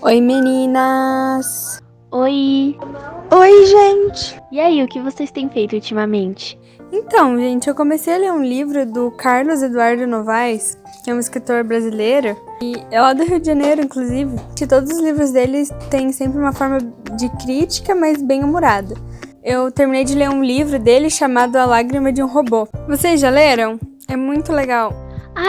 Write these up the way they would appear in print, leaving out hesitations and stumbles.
Oi, meninas! Oi! Oi, gente! E aí, o que vocês têm feito ultimamente? Então, gente, eu comecei a ler um livro do Carlos Eduardo Novaes, que é um escritor brasileiro, e é lá do Rio de Janeiro, inclusive. E todos os livros dele têm sempre uma forma de crítica, mas bem humorada. Eu terminei de ler um livro dele chamado A Lágrima de um Robô. Vocês já leram? É muito legal.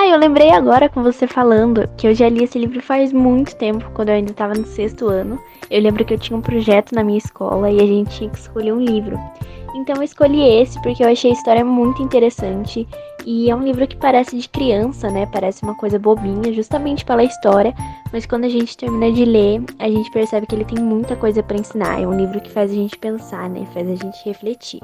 Eu lembrei agora com você falando que eu já li esse livro faz muito tempo, quando eu ainda estava no 6º ano. Eu lembro que eu tinha um projeto na minha escola e a gente tinha que escolher um livro. Então eu escolhi esse porque eu achei a história muito interessante e é um livro que parece de criança, né? Parece uma coisa bobinha, justamente pela história, mas quando a gente termina de ler, a gente percebe que ele tem muita coisa para ensinar. É um livro que faz a gente pensar, né? Faz a gente refletir.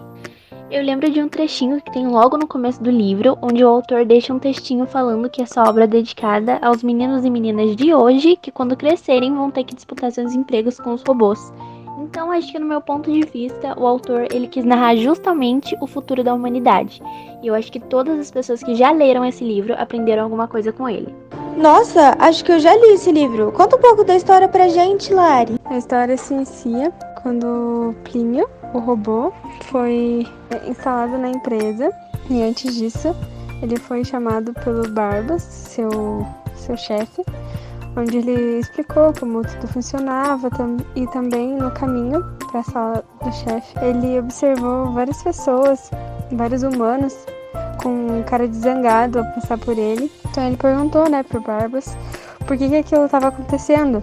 Eu lembro de um trechinho que tem logo no começo do livro, onde o autor deixa um textinho falando que essa obra é dedicada aos meninos e meninas de hoje, que quando crescerem vão ter que disputar seus empregos com os robôs. Então, acho que no meu ponto de vista, o autor ele quis narrar justamente o futuro da humanidade. E eu acho que todas as pessoas que já leram esse livro aprenderam alguma coisa com ele. Nossa, acho que eu já li esse livro. Conta um pouco da história pra gente, Lari. A história se inicia quando Plínio, o robô, foi instalado na empresa, e antes disso ele foi chamado pelo Barbas, seu chefe, onde ele explicou como tudo funcionava e também no caminho para a sala do chefe ele observou várias pessoas, vários humanos com cara de zangado ao passar por ele. Então ele perguntou, né, pro Barbas por que aquilo estava acontecendo.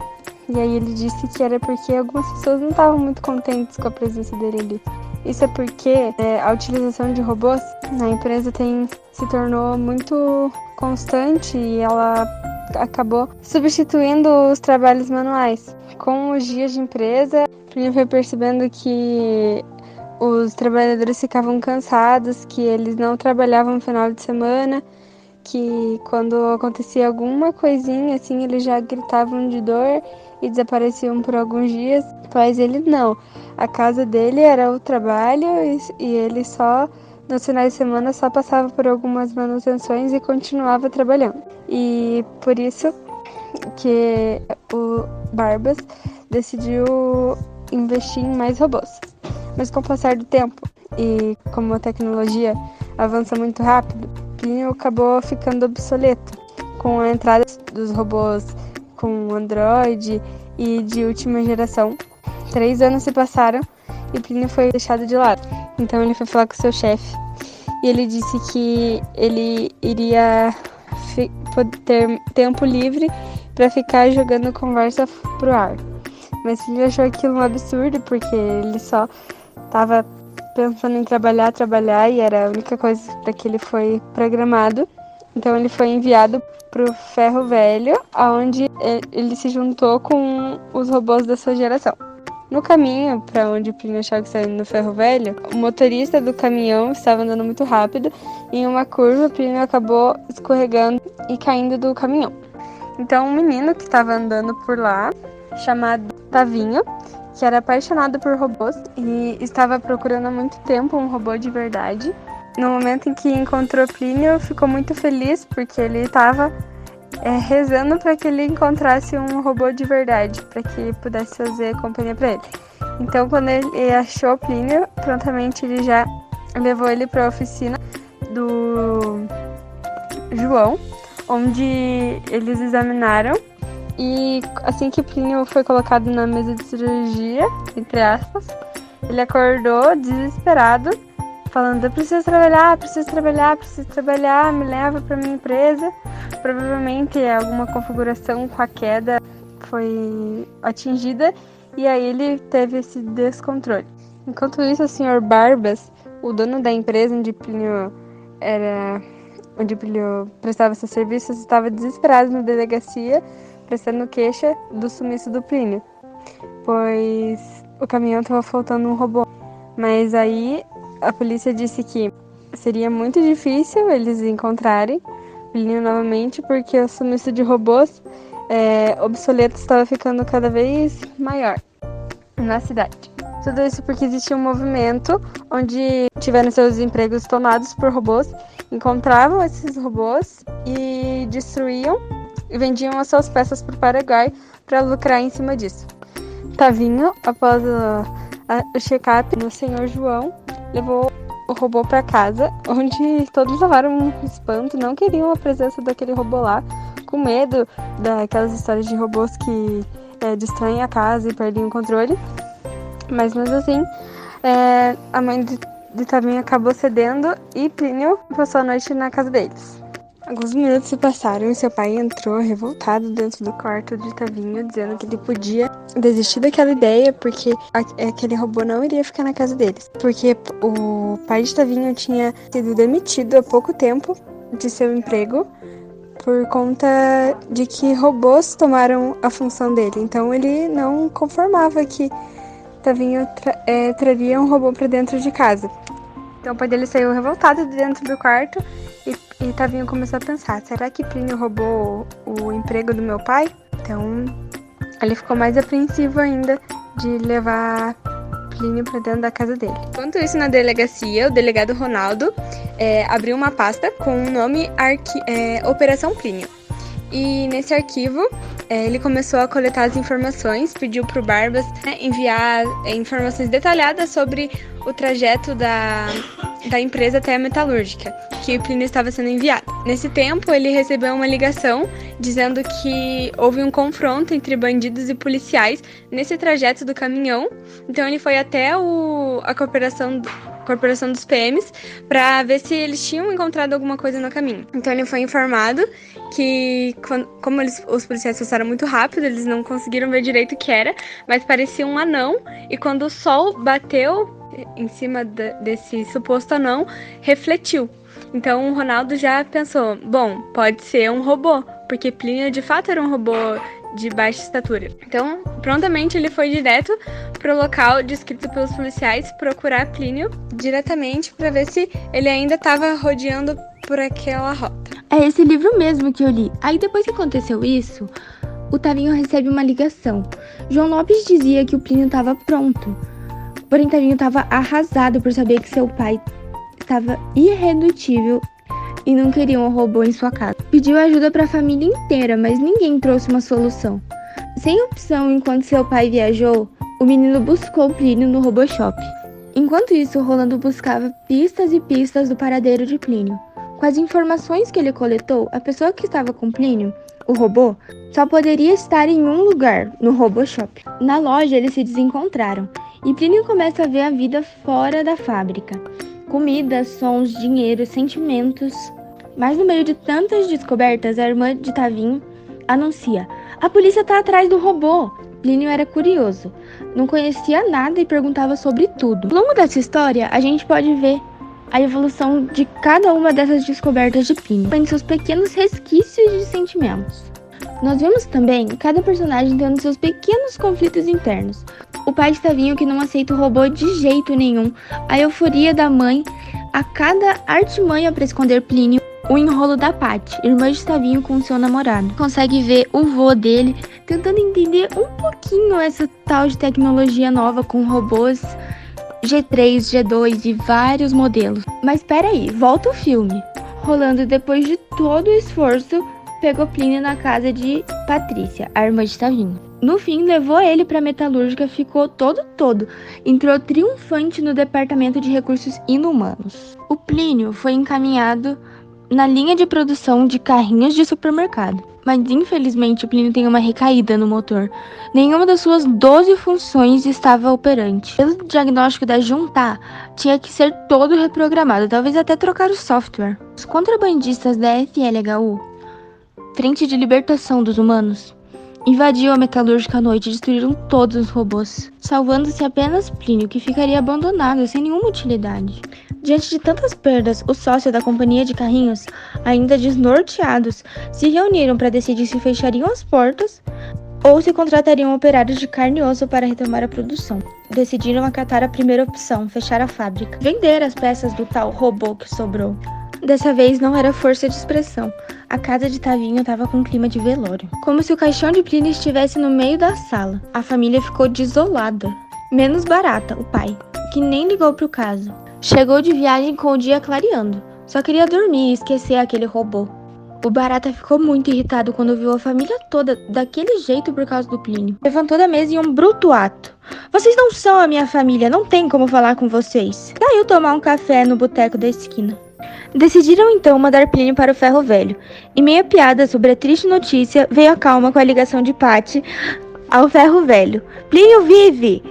E aí ele disse que era porque algumas pessoas não estavam muito contentes com a presença dele ali. Isso é porque a utilização de robôs na empresa se tornou muito constante e ela acabou substituindo os trabalhos manuais. Com os dias de empresa, ele foi percebendo que os trabalhadores ficavam cansados, que eles não trabalhavam no final de semana, que quando acontecia alguma coisinha assim, eles já gritavam de dor e desapareciam por alguns dias. Mas ele não. A casa dele era o trabalho e ele só, nos finais de semana, só passava por algumas manutenções e continuava trabalhando. E por isso que o Barbas decidiu investir em mais robôs. Mas com o passar do tempo e como a tecnologia avança muito rápido, Plínio acabou ficando obsoleto. Com a entrada dos robôs com Android e de última geração, 3 anos se passaram e Plínio foi deixado de lado. Então ele foi falar com seu chefe e ele disse que ele iria ter tempo livre para ficar jogando conversa pro ar. Mas ele achou aquilo um absurdo porque ele só estava pensando em trabalhar e era a única coisa para que ele foi programado. Então ele foi enviado pro Ferro Velho, onde ele se juntou com os robôs da sua geração. No caminho para onde o Plínio achava que estava indo no Ferro Velho, o motorista do caminhão estava andando muito rápido e em uma curva o Plínio acabou escorregando e caindo do caminhão. Então um menino que estava andando por lá, chamado Tavinho, que era apaixonado por robôs e estava procurando há muito tempo um robô de verdade. No momento em que encontrou Plínio, ficou muito feliz porque ele estava rezando para que ele encontrasse um robô de verdade, para que pudesse fazer companhia para ele. Então, quando ele achou Plínio, prontamente ele já levou ele para a oficina do João, onde eles examinaram. E assim que Plínio foi colocado na mesa de cirurgia, entre aspas, ele acordou desesperado, falando: eu preciso trabalhar, me leva para minha empresa. Provavelmente alguma configuração com a queda foi atingida e aí ele teve esse descontrole. Enquanto isso, o Sr. Barbas, o dono da empresa onde Plínio prestava seus serviços, estava desesperado na delegacia, prestando queixa do sumiço do Plínio, pois o caminhão estava faltando um robô. Mas aí a polícia disse que seria muito difícil eles encontrarem Plínio novamente, porque o sumiço de robôs obsoletos estava ficando cada vez maior na cidade. Tudo isso porque existia um movimento onde tiveram seus empregos tomados por robôs, encontravam esses robôs e destruíam e vendiam as suas peças para o Paraguai, para lucrar em cima disso. Tavinho, após o check-up no Senhor João, levou o robô para casa, onde todos levaram um espanto, não queriam a presença daquele robô lá, com medo daquelas histórias de robôs que destroem a casa e perdem o controle. Mas mesmo assim, a mãe de Tavinho acabou cedendo e Plínio passou a noite na casa deles. Alguns minutos se passaram e seu pai entrou revoltado dentro do quarto de Tavinho, dizendo que ele podia desistir daquela ideia porque aquele robô não iria ficar na casa deles. Porque o pai de Tavinho tinha sido demitido há pouco tempo de seu emprego por conta de que robôs tomaram a função dele. Então ele não conformava que Tavinho traria um robô para dentro de casa. Então o pai dele saiu revoltado de dentro do quarto e Tavinho começou a pensar, será que Plínio roubou o emprego do meu pai? Então ele ficou mais apreensivo ainda de levar Plínio para dentro da casa dele. Enquanto isso, na delegacia, o delegado Ronaldo abriu uma pasta com o nome Operação Plínio. E nesse arquivo, ele começou a coletar as informações, pediu para o Barbas enviar informações detalhadas sobre o trajeto da empresa até a metalúrgica, que o Plínio estava sendo enviado. Nesse tempo, ele recebeu uma ligação dizendo que houve um confronto entre bandidos e policiais nesse trajeto do caminhão. Então ele foi até a corporação dos PMs para ver se eles tinham encontrado alguma coisa no caminho. Então ele foi informado que, como os policiais passaram muito rápido, eles não conseguiram ver direito o que era, mas parecia um anão, e quando o sol bateu em cima desse suposto anão, refletiu. Então o Ronaldo já pensou, bom, pode ser um robô, porque Plínio de fato era um robô de baixa estatura. Então, prontamente ele foi direto pro local descrito pelos policiais procurar Plínio diretamente para ver se ele ainda estava rodeando por aquela rota. É esse livro mesmo que eu li. Aí depois que aconteceu isso, o Tavinho recebe uma ligação. João Lopes dizia que o Plínio estava pronto. Porém, Tavinho estava arrasado por saber que seu pai estava irredutível e não queria um robô em sua casa. Pediu ajuda para a família inteira, mas ninguém trouxe uma solução. Sem opção, enquanto seu pai viajou, o menino buscou Plínio no RoboShop. Enquanto isso, Rolando buscava pistas e pistas do paradeiro de Plínio. Com as informações que ele coletou, a pessoa que estava com Plínio, o robô, só poderia estar em um lugar, no RoboShop. Na loja, eles se desencontraram, e Plínio começa a ver a vida fora da fábrica. Comida, sons, dinheiro, sentimentos. Mas no meio de tantas descobertas, a irmã de Tavinho anuncia: a polícia tá atrás do robô. Plínio era curioso, não conhecia nada e perguntava sobre tudo. Ao longo dessa história, a gente pode ver a evolução de cada uma dessas descobertas de Plínio, em seus pequenos resquícios de sentimentos. Nós vemos também cada personagem tendo seus pequenos conflitos internos. O pai de Tavinho que não aceita o robô de jeito nenhum, a euforia da mãe, a cada artimanha para esconder Plínio, o enrolo da Paty, irmã de Tavinho com seu namorado. Consegue ver o vô dele tentando entender um pouquinho essa tal de tecnologia nova com robôs G3, G2 e vários modelos. Mas peraí, volta o filme. Rolando, depois de todo o esforço, pegou Plínio na casa de Patrícia, a irmã de Tavinho. No fim, levou ele para a metalúrgica, ficou todo, entrou triunfante no departamento de recursos inumanos. O Plínio foi encaminhado na linha de produção de carrinhos de supermercado. Mas infelizmente o Plínio tem uma recaída no motor. Nenhuma das suas 12 funções estava operante. Pelo diagnóstico da Junta, tinha que ser todo reprogramado, talvez até trocar o software. Os contrabandistas da FLHU, Frente de Libertação dos Humanos, invadiu a metalúrgica à noite e destruíram todos os robôs, salvando-se apenas Plínio, que ficaria abandonado sem nenhuma utilidade. Diante de tantas perdas, os sócios da companhia de carrinhos, ainda desnorteados, se reuniram para decidir se fechariam as portas ou se contratariam operários de carne e osso para retomar a produção. Decidiram acatar a primeira opção, fechar a fábrica, vender as peças do tal robô que sobrou. Dessa vez não era força de expressão. A casa de Tavinho estava com um clima de velório. Como se o caixão de Plínio estivesse no meio da sala. A família ficou desolada. Menos Barata, o pai, que nem ligou pro caso. Chegou de viagem com o dia clareando. Só queria dormir e esquecer aquele robô. O Barata ficou muito irritado quando viu a família toda daquele jeito por causa do Plínio. Levantou da mesa em um bruto ato. Vocês não são a minha família, não tem como falar com vocês. Saiu tomar um café no boteco da esquina. Decidiram então mandar Plínio para o ferro velho. Em meia piada sobre a triste notícia, veio a calma com a ligação de Patty ao ferro velho. Plínio vive!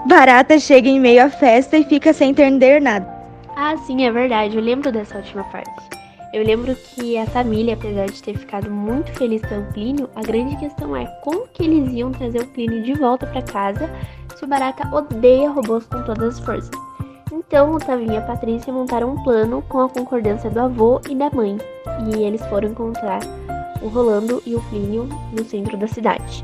Barata chega em meio à festa e fica sem entender nada. Ah, sim, é verdade. Eu lembro dessa última parte. Eu lembro que a família, apesar de ter ficado muito feliz pelo Plínio, a grande questão é como que eles iam trazer o Plínio de volta para casa se o Barata odeia robôs com todas as forças. Então, o Tavinho e a Patrícia montaram um plano com a concordância do avô e da mãe. E eles foram encontrar o Rolando e o Plínio no centro da cidade.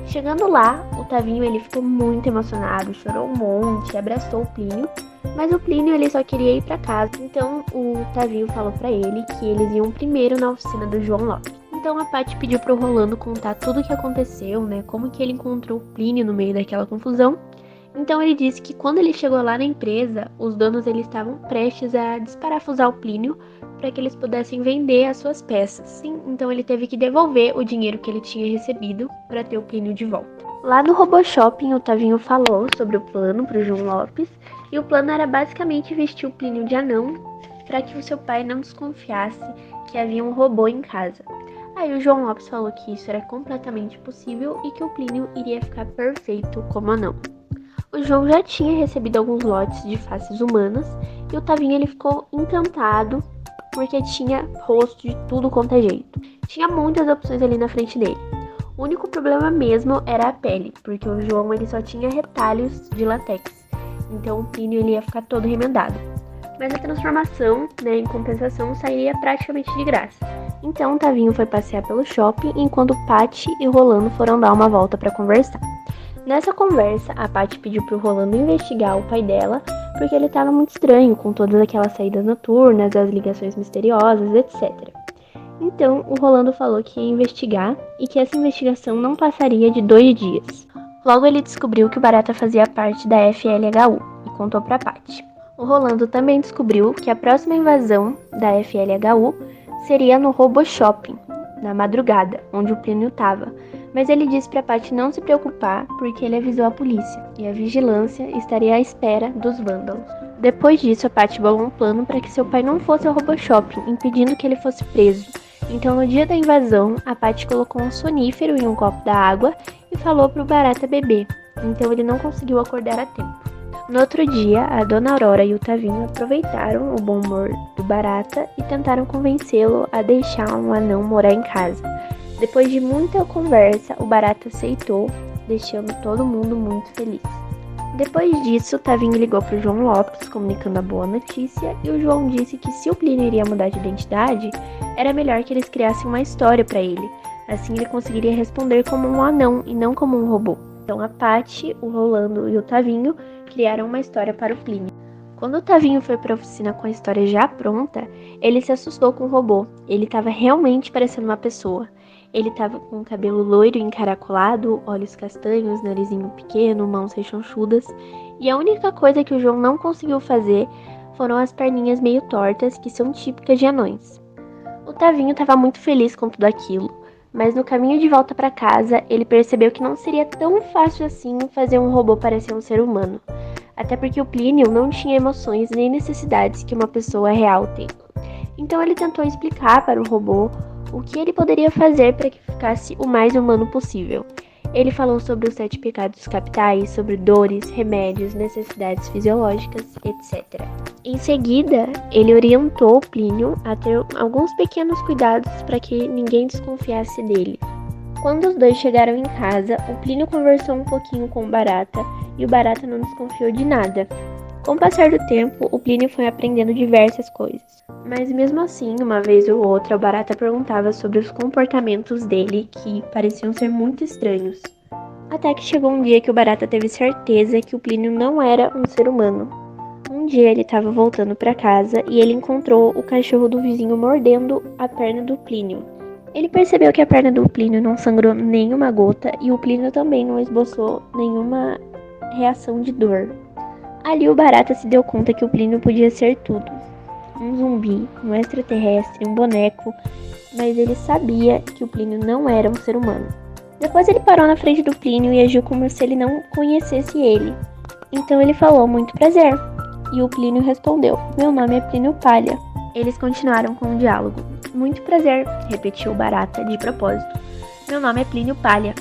Chegando lá, o Tavinho ele ficou muito emocionado, chorou um monte, abraçou o Plínio. Mas o Plínio ele só queria ir para casa, então o Tavinho falou para ele que eles iam primeiro na oficina do João Lopes. Então a Patty pediu pro Rolando contar tudo o que aconteceu, né, como que ele encontrou o Plínio no meio daquela confusão. Então ele disse que quando ele chegou lá na empresa, os donos eles estavam prestes a desparafusar o Plínio para que eles pudessem vender as suas peças. Sim, então ele teve que devolver o dinheiro que ele tinha recebido para ter o Plínio de volta. Lá no Robô Shopping, o Tavinho falou sobre o plano pro João Lopes. E o plano era basicamente vestir o Plínio de anão para que o seu pai não desconfiasse que havia um robô em casa. Aí o João Lopes falou que isso era completamente possível e que o Plínio iria ficar perfeito como anão. O João já tinha recebido alguns lotes de faces humanas e o Tavinho ele ficou encantado porque tinha rosto de tudo quanto é jeito. Tinha muitas opções ali na frente dele. O único problema mesmo era a pele, porque o João ele só tinha retalhos de látex. Então o Plínio ele ia ficar todo remendado. Mas a transformação, né, em compensação, sairia praticamente de graça. Então o Tavinho foi passear pelo shopping, enquanto Patty e o Rolando foram dar uma volta para conversar. Nessa conversa, a Patty pediu pro Rolando investigar o pai dela, porque ele estava muito estranho com todas aquelas saídas noturnas, as ligações misteriosas, etc. Então o Rolando falou que ia investigar e que essa investigação não passaria de 2 dias. Logo ele descobriu que o Barata fazia parte da FLHU e contou pra Patty. O Rolando também descobriu que a próxima invasão da FLHU seria no Robô Shopping, na madrugada, onde o Plínio estava. Mas ele disse pra Patty não se preocupar porque ele avisou a polícia e a vigilância estaria à espera dos vândalos. Depois disso, a Patty bolou um plano para que seu pai não fosse ao Robô Shopping, impedindo que ele fosse preso. Então, no dia da invasão, a Patty colocou um sonífero em um copo da água e falou pro Barata beber. Então, ele não conseguiu acordar a tempo. No outro dia, a Dona Aurora e o Tavinho aproveitaram o bom humor do Barata e tentaram convencê-lo a deixar um anão morar em casa. Depois de muita conversa, o Barata aceitou, deixando todo mundo muito feliz. Depois disso, Tavinho ligou para o João Lopes, comunicando a boa notícia, e o João disse que se o Plínio iria mudar de identidade, era melhor que eles criassem uma história para ele. Assim ele conseguiria responder como um anão e não como um robô. Então a Patty, o Rolando e o Tavinho criaram uma história para o Plínio. Quando o Tavinho foi para a oficina com a história já pronta, ele se assustou com o robô. Ele estava realmente parecendo uma pessoa. Ele estava com o cabelo loiro e encaracolado, olhos castanhos, narizinho pequeno, mãos rechonchudas. E a única coisa que o João não conseguiu fazer foram as perninhas meio tortas, que são típicas de anões. O Tavinho estava muito feliz com tudo aquilo, mas no caminho de volta para casa, ele percebeu que não seria tão fácil assim fazer um robô parecer um ser humano. Até porque o Plínio não tinha emoções nem necessidades que uma pessoa real tem. Então ele tentou explicar para o robô o que ele poderia fazer para que ficasse o mais humano possível. Ele falou sobre os 7 pecados capitais, sobre dores, remédios, necessidades fisiológicas, etc. Em seguida, ele orientou o Plínio a ter alguns pequenos cuidados para que ninguém desconfiasse dele. Quando os dois chegaram em casa, o Plínio conversou um pouquinho com o Barata e o Barata não desconfiou de nada. Com o passar do tempo, o Plínio foi aprendendo diversas coisas. Mas mesmo assim, uma vez ou outra, o Barata perguntava sobre os comportamentos dele, que pareciam ser muito estranhos. Até que chegou um dia que o Barata teve certeza que o Plínio não era um ser humano. Um dia ele estava voltando para casa e ele encontrou o cachorro do vizinho mordendo a perna do Plínio. Ele percebeu que a perna do Plínio não sangrou nenhuma gota e o Plínio também não esboçou nenhuma reação de dor. Ali o Barata se deu conta que o Plínio podia ser tudo. um zumbi, um extraterrestre, um boneco, mas ele sabia que o Plínio não era um ser humano. Depois ele parou na frente do Plínio e agiu como se ele não conhecesse ele. Então ele falou, muito prazer. E o Plínio respondeu, meu nome é Plínio Palha. Eles continuaram com o diálogo. Muito prazer, repetiu o Barata de propósito. Meu nome é Plínio Palha,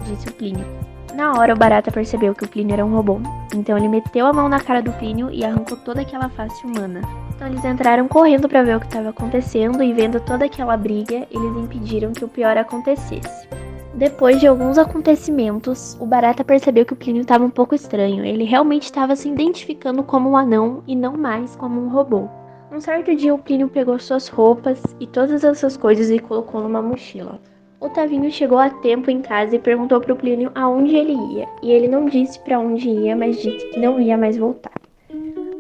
disse o Plínio. Na hora o Barata percebeu que o Plínio era um robô. Então ele meteu a mão na cara do Plínio e arrancou toda aquela face humana. Então eles entraram correndo para ver o que estava acontecendo e vendo toda aquela briga, eles impediram que o pior acontecesse. Depois de alguns acontecimentos, o Barata percebeu que o Plínio estava um pouco estranho. Ele realmente estava se identificando como um anão e não mais como um robô. Um certo dia o Plínio pegou suas roupas e todas essas coisas e colocou numa mochila. O Tavinho chegou a tempo em casa e perguntou para o Plínio aonde ele ia. E ele não disse para onde ia, mas disse que não ia mais voltar.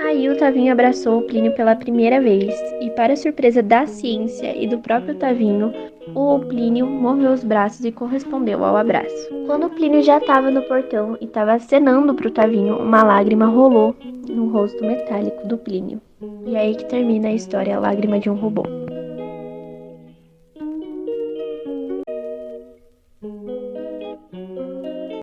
Aí o Tavinho abraçou o Plínio pela primeira vez, e para surpresa da ciência e do próprio Tavinho, o Plínio moveu os braços e correspondeu ao abraço. Quando o Plínio já estava no portão e estava acenando para o Tavinho, uma lágrima rolou no rosto metálico do Plínio. E é aí que termina a história A Lágrima de um Robô.